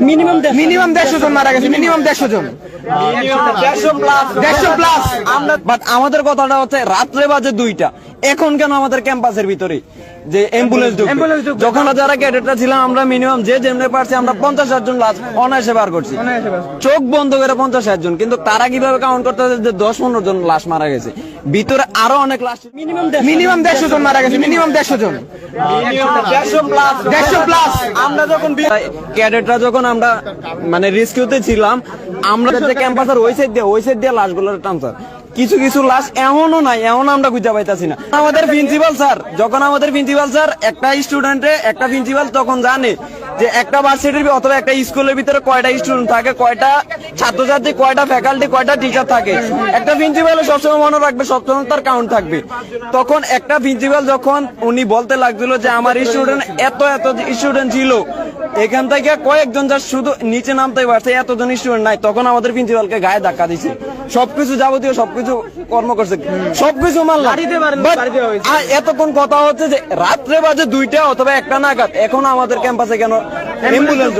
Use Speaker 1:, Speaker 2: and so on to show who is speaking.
Speaker 1: Minimum 150 জন মারা গেছে, minimum 150 John, 150 plus. But আমাদের কথাটা হচ্ছে রাত্রে বাজে 2টা, এখন কেন আমাদের ক্যাম্পাসের ভিতরে যে অ্যাম্বুলেন্স যখন যারা ক্যাডেটরা ছিলাম আমরা মিনিমাম যে যেমনি পারছি আমরা 50-60 জন লাশ অনায়াসে বার করছি, চোখ বন্ধ করে 50-60 জন। কিন্তু তারা কিভাবে কাউন্ট করতে যে 10-15 জন লাশ মারা গেছে, ভিতরে আরো অনেক লাশ, মিনিমাম 150 জন মারা গেছে, মিনিমাম 150 জন, 150 প্লাস। আমরা যখন ক্যাডেটরা যখন আমরা মানে রেস্কিউতে ছিলাম, আমরা যে ক্যাম্পাসের ওই সাইড দিয়ে লাশগুলো টানছে, কিছু কিছু লাশ এমনও নাই, এমন আমরা খুঁজে পাইতাছি না। আমাদের প্রিন্সিপাল স্যার একটা স্টুডেন্টে একটা প্রিন্সিপাল তখন জানে যে একটা ভার্সিটির অথবা একটা স্কুলের ভিতরে কয়টা স্টুডেন্ট থাকে, কয়টা ছাত্রছাত্রী, কয়টা ফ্যাকাল্টি, কয়টা টিচার থাকে। একটা প্রিন্সিপাল সবসময় মনে রাখবে, সবসময় তার কাউন্ট থাকবে। তখন একটা প্রিন্সিপাল যখন উনি বলতে লাগছিল যে আমার স্টুডেন্ট এত স্টুডেন্ট ছিল, এখান থেকে কয়েকজন যা শুধু নিচে নামতে পারছে, এতজন স্টুডেন্ট নাই, তখন আমাদের প্রিন্সিপালকে গায়ে ধাক্কা দিছে, সবকিছু যাবতীয় সবকিছু কর্ম করছে, সবকিছু মানলাম। এতক্ষণ কথা হচ্ছে যে রাত্রে বাজে 2টা অথবা 1টা নাগাদ, এখন আমাদের ক্যাম্পাসে কেন অ্যাম্বুলেন্স?